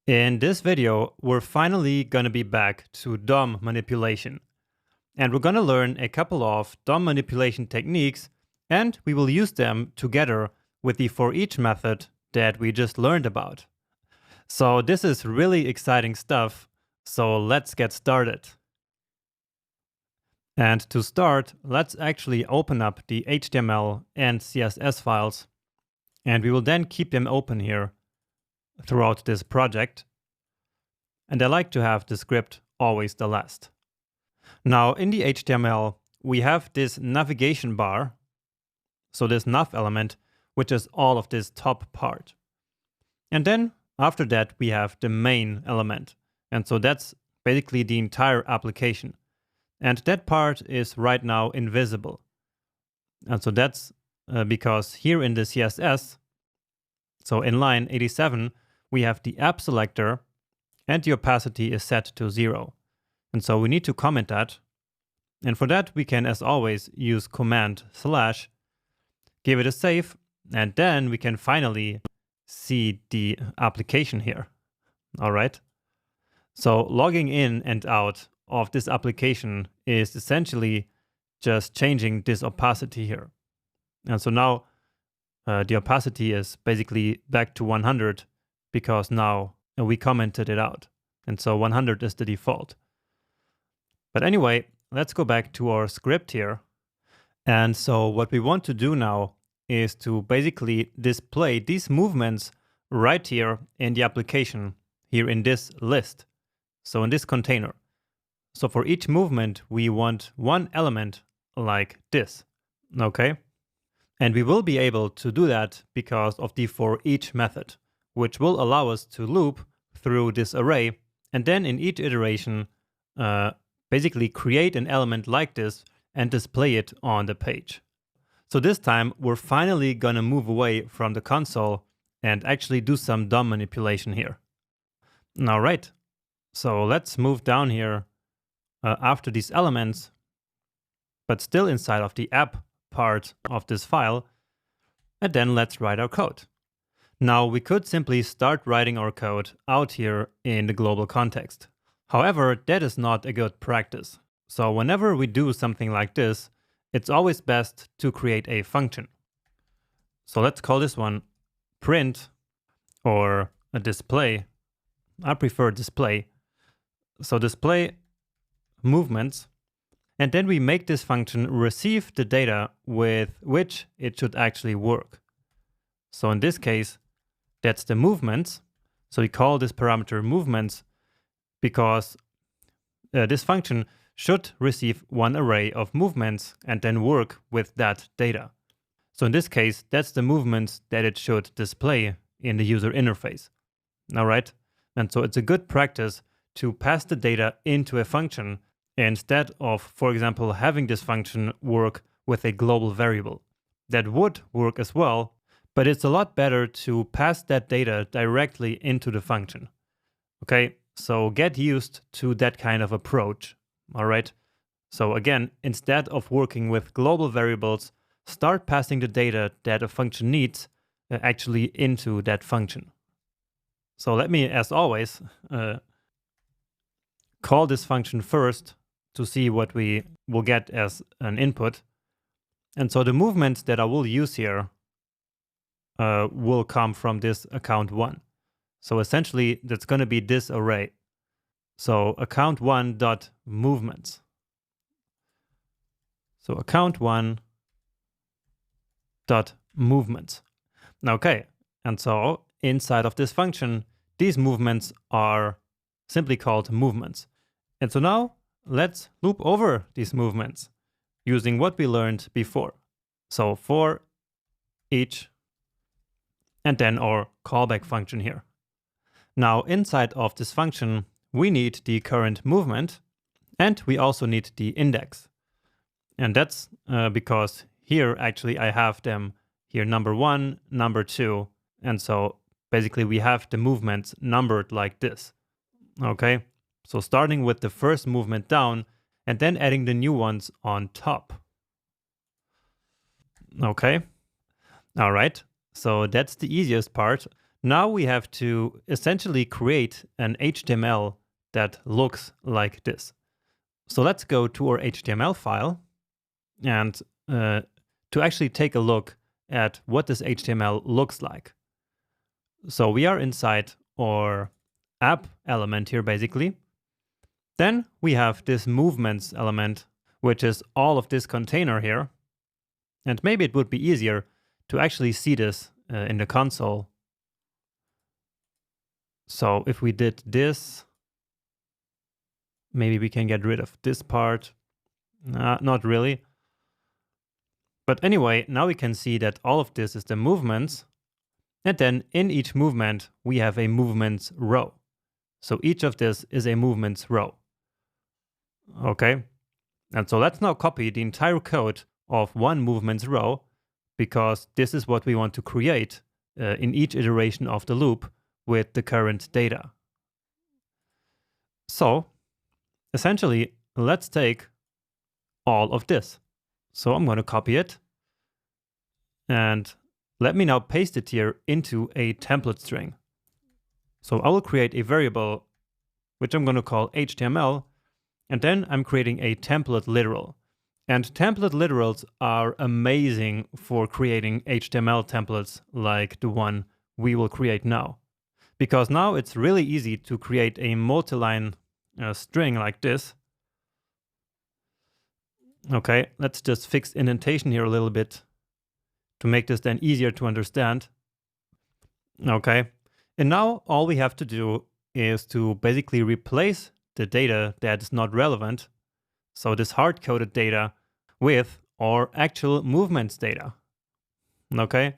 In this video, we're finally going to be back to DOM manipulation. And we're going to learn a couple of DOM manipulation techniques, and we will use them together with the for each method that we just learned about. So this is really exciting stuff, so let's get started. And to start, let's actually open up the HTML and CSS files, and we will then keep them open here throughout this project. And I like to have the script always the last. Now in the HTML, we have this navigation bar, so this nav element, which is all of this top part. And then after that, we have the main element. And so that's basically the entire application. And that part is right now invisible. And so that's because here in the CSS, so in line 87, we have the app selector and the opacity is set to 0. And so we need to comment that. And for that, we can, as always, use command / give it a save, and then we can finally see the application here. All right. So logging in and out of this application is essentially just changing this opacity here. And so now the opacity is basically back to 100 because now we commented it out. And so 100 is the default. But anyway, let's go back to our script here. And so what we want to do now is to basically display these movements right here in the application, here in this list. So in this container. So for each movement, we want one element like this. Okay? And we will be able to do that because of the for each method, which will allow us to loop through this array, and then in each iteration, basically create an element like this and display it on the page. So this time, we're finally gonna move away from the console and actually do some DOM manipulation here. All right, so let's move down here after these elements, but still inside of the app part of this file, and then let's write our code. Now we could simply start writing our code out here in the global context. However, that is not a good practice. So whenever we do something like this, it's always best to create a function. So let's call this one print or a display. I prefer display. So display movements. And then we make this function receive the data with which it should actually work. So in this case, that's the movements. So we call this parameter movements because this function should receive one array of movements and then work with that data. So in this case, that's the movements that it should display in the user interface. All right. And so it's a good practice to pass the data into a function instead of, for example, having this function work with a global variable. That would work as well, but it's a lot better to pass that data directly into the function. Okay, so get used to that kind of approach. All right. So again, instead of working with global variables, start passing the data that a function needs actually into that function. So let me, as always, call this function first to see what we will get as an input. And so the movements that I will use here will come from this account1. So essentially, that's going to be this array. So account1 dot movements. So account1 dot movements. Okay, and so inside of this function, these movements are simply called movements. And so now let's loop over these movements using what we learned before. So for each, and then our callback function here. Now inside of this function, we need the current movement, and we also need the index. And that's because here actually I have them here number 1, number 2, and so basically we have the movements numbered like this. Okay, so starting with the first movement down and then adding the new ones on top. Okay, all right, so that's the easiest part. now we have to essentially create an HTML that looks like this. So let's go to our HTML file and to actually take a look at what this HTML looks like. So we are inside our app element here, basically. Then we have this movements element, which is all of this container here. And maybe it would be easier to actually see this in the console. So if we did this, maybe we can get rid of this part. Not really. But anyway, now we can see that all of this is the movements. And then in each movement, we have a movements row. So each of this is a movements row. Okay. And so let's now copy the entire code of one movements row, because this is what we want to create in each iteration of the loop with the current data. So essentially, let's take all of this. So I'm going to copy it, and let me now paste it here into a template string. So I will create a variable, which I'm going to call HTML, and then I'm creating a template literal. And template literals are amazing for creating HTML templates like the one we will create now. Because now it's really easy to create a multi-line string like this. Okay, let's just fix indentation here a little bit to make this then easier to understand. Okay, and now all we have to do is to basically replace the data that is not relevant, so this hard-coded data, with our actual movements data. Okay,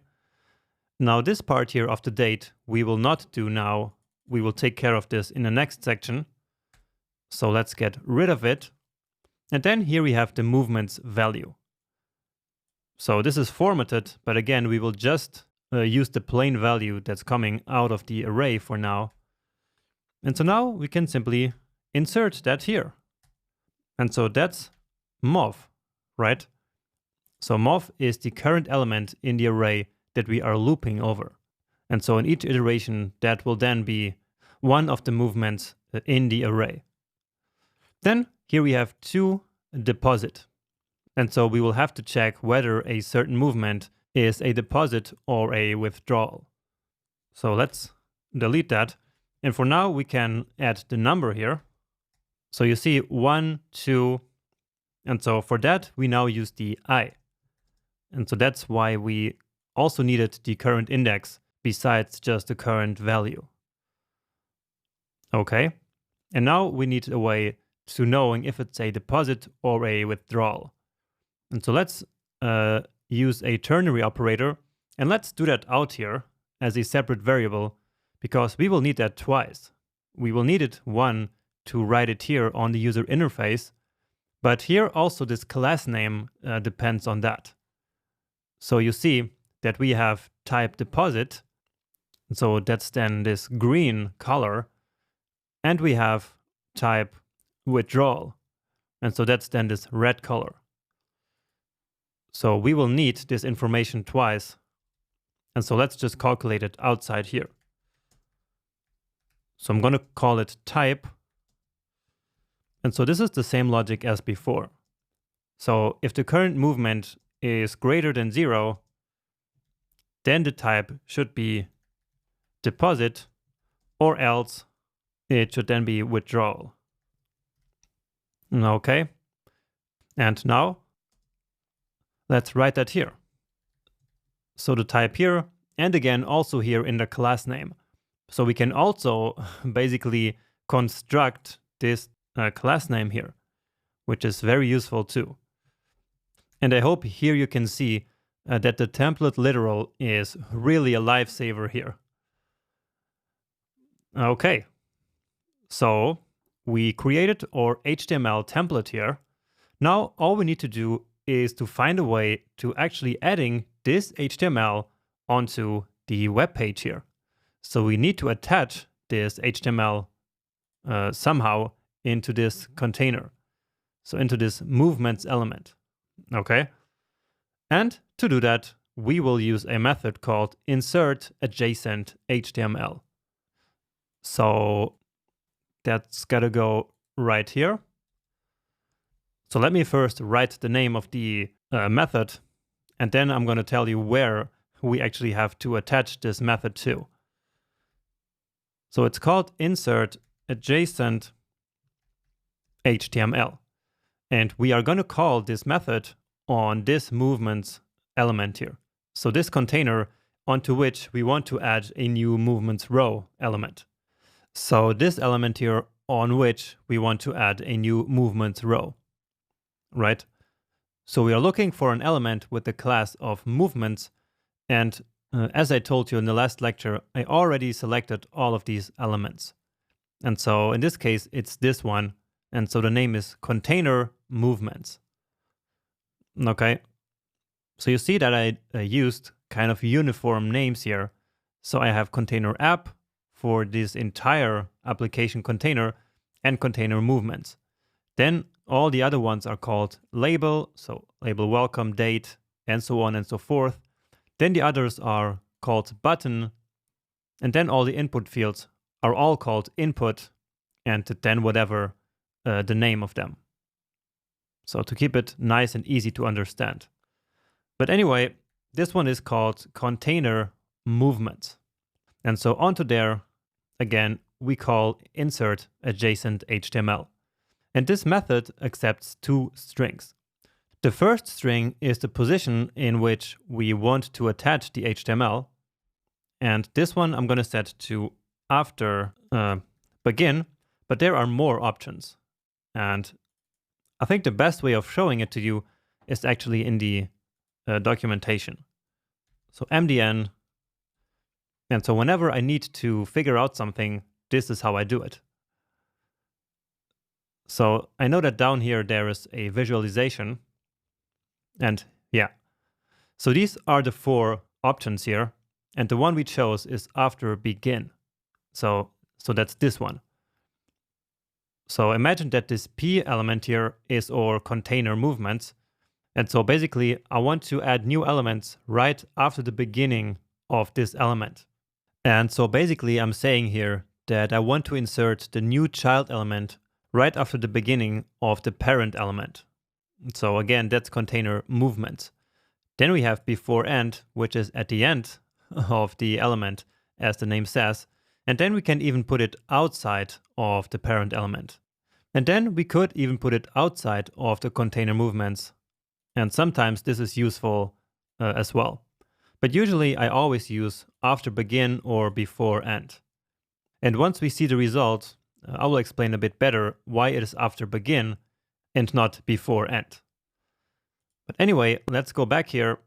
now this part here of the date we will not do now. We will take care of this in the next section. So let's get rid of it. And then here we have the movements value. So this is formatted, but again, we will just use the plain value that's coming out of the array for now. And so now we can simply insert that here. And so that's mov, right? So mov is the current element in the array that we are looping over. And so in each iteration, that will then be one of the movements in the array. Then here we have to deposit. And so we will have to check whether a certain movement is a deposit or a withdrawal. So let's delete that. And for now, we can add the number here. So you see 1, 2. And so for that, we now use the I. And so that's why we also needed the current index besides just the current value. Okay. And now we need a way to knowing if it's a deposit or a withdrawal. And so let's use a ternary operator, and let's do that out here as a separate variable, because we will need that twice. We will need it one to write it here on the user interface, but here also this class name depends on that. So you see that we have type deposit, so that's then this green color, and we have type withdrawal, and so that's then this red color. So we will need this information twice, and so let's just calculate it outside here. So I'm going to call it type, and so this is the same logic as before. So if the current movement is greater than 0, then the type should be deposit, or else it should then be withdrawal. Okay, and now let's write that here. So the type here, and again also here in the class name. So we can also basically construct this class name here, which is very useful too. And I hope here you can see that the template literal is really a lifesaver here. Okay, so we created our HTML template here. Now all we need to do is to find a way to actually adding this HTML onto the web page here. So we need to attach this HTML somehow into this container. So into this movements element. Okay. And to do that, we will use a method called insert adjacent HTML. So that's gotta go right here. So let me first write the name of the method, and then I'm going to tell you where we actually have to attach this method to. So it's called insert adjacent HTML. And we are going to call this method on this movements element here. So this container onto which we want to add a new movements row element. So this element here on which we want to add a new movements row, right? So we are looking for an element with the class of movements. And as I told you in the last lecture, I already selected all of these elements. And so in this case, it's this one. And so the name is container movements. Okay. So you see that I used kind of uniform names here. So I have container app for this entire application container and container movements. Then all the other ones are called label. So label welcome, date, and so on and so forth. Then the others are called button. And then all the input fields are all called input, and then whatever the name of them. So to keep it nice and easy to understand. But anyway, this one is called container movements. And so onto there, again, we call insert adjacent HTML. And this method accepts two strings. The first string is the position in which we want to attach the HTML. And this one I'm going to set to after begin, but there are more options. And I think the best way of showing it to you is actually in the documentation. So MDN. And so whenever I need to figure out something, this is how I do it. So I know that down here there is a visualization. And yeah, so these are the four options here. And the one we chose is after begin. So that's this one. So imagine that this P element here is our container movements. And so basically I want to add new elements right after the beginning of this element. And so basically I'm saying here that I want to insert the new child element right after the beginning of the parent element. So again, that's container movements. Then we have before end, which is at the end of the element, as the name says. And then we can even put it outside of the parent element. And then we could even put it outside of the container movements. And sometimes this is useful as well. But usually I always use after begin or before end. And once we see the result, I will explain a bit better why it is after begin and not before end. But anyway, let's go back here,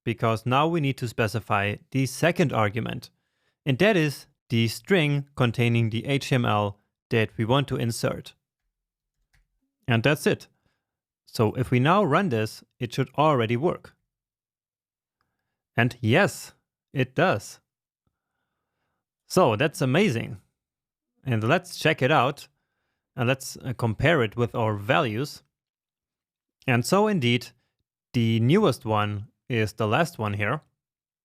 because now we need to specify the second argument. And that is the string containing the HTML that we want to insert. And that's it. So if we now run this, it should already work. And yes, it does. So that's amazing. And let's check it out. And let's compare it with our values. And so indeed, the newest one is the last one here.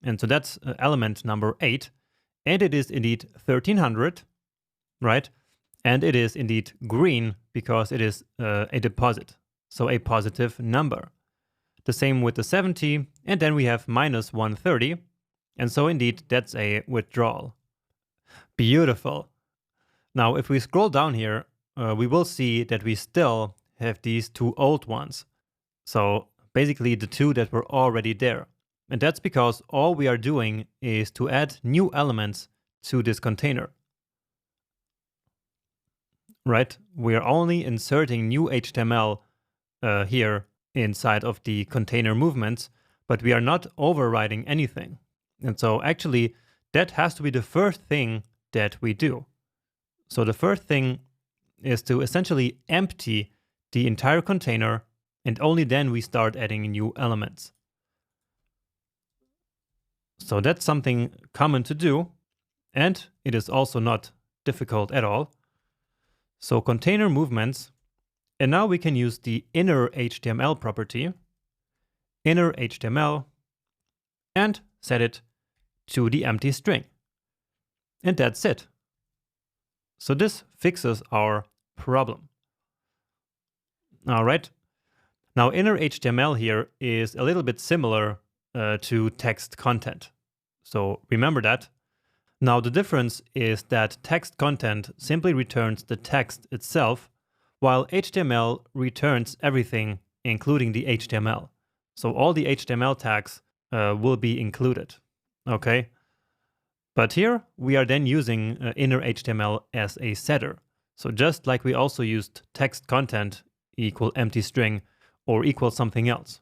And so that's element number 8. And it is indeed 1300, right? And it is indeed green because it is a deposit. So a positive number. The same with the 70. And then we have minus 130. And so indeed, that's a withdrawal. Beautiful. Now, if we scroll down here, we will see that we still have these two old ones. So basically the two that were already there. And that's because all we are doing is to add new elements to this container. Right? We are only inserting new HTML here inside of the container movements, but we are not overriding anything. And so actually that has to be the first thing that we do. So the first thing is to essentially empty the entire container, and only then we start adding new elements. So that's something common to do, and it is also not difficult at all. So container movements, and now we can use the inner HTML property, inner HTML, and set it to the empty string. And that's it. So this fixes our problem. All right. Now inner HTML here is a little bit similar to text content. So remember that. Now the difference is that text content simply returns the text itself, while HTML returns everything, including the HTML. So all the HTML tags will be included, okay? But here we are then using inner HTML as a setter. So just like we also used text content equal empty string or equal something else.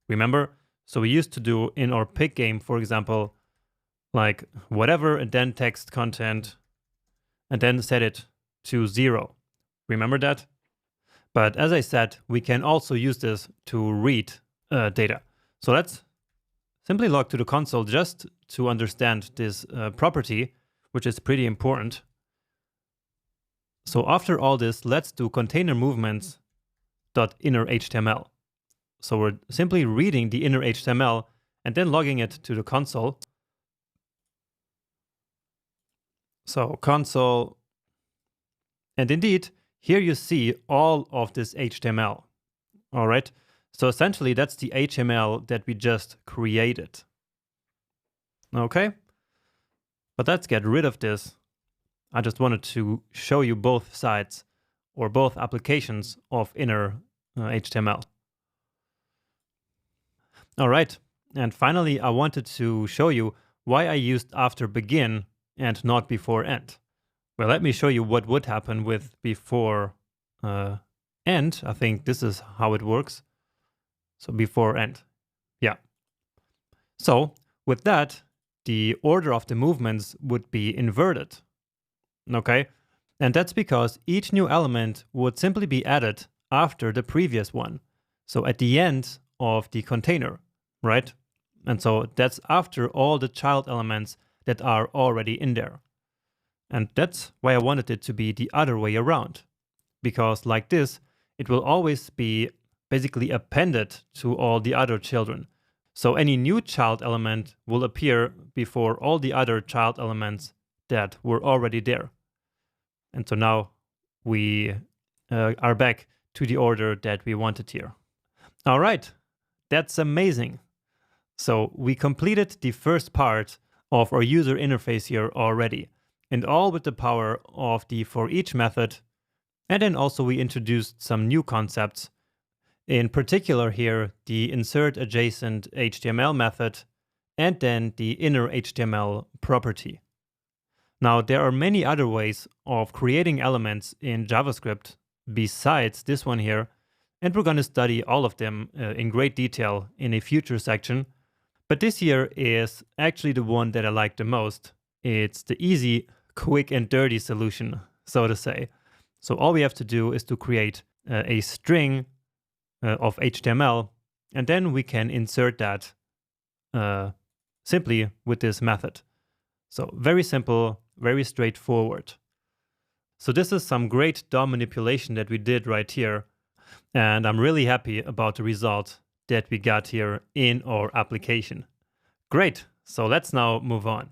Remember? So we used to do in our pick game, for example, like whatever and then text content and then set it to 0. Remember that? But as I said, we can also use this to read data. So let's simply log to the console just to understand this property, which is pretty important. So after all this, let's do container movements.inner HTML. So we're simply reading the inner HTML and then logging it to the console. So console, and indeed, here you see all of this HTML. All right. So essentially, that's the HTML that we just created. Okay. But let's get rid of this. I just wanted to show you both sides or both applications of inner HTML. All right. And finally, I wanted to show you why I used after begin and not before end. Well, let me show you what would happen with before end. I think this is how it works. So before end. Yeah. So with that, the order of the movements would be inverted. Okay. And that's because each new element would simply be added after the previous one. So at the end of the container, right? And so that's after all the child elements that are already in there. And that's why I wanted it to be the other way around. Because like this, it will always be basically appended to all the other children. So any new child element will appear before all the other child elements that were already there. And so now we are back to the order that we wanted here. All right, that's amazing. So we completed the first part of our user interface here already, and all with the power of the for each method. And then also we introduced some new concepts, in particular here the insert adjacent HTML method and then the inner HTML property. Now there are many other ways of creating elements in JavaScript besides this one here, and we're going to study all of them in great detail in a future section. But this here is actually the one that I like the most. It's the easy, quick and dirty solution, so to say. So all we have to do is to create a string of HTML, and then we can insert that simply with this method. So very simple, very straightforward. So this is some great DOM manipulation that we did right here. And I'm really happy about the result that we got here in our application. Great, so let's now move on.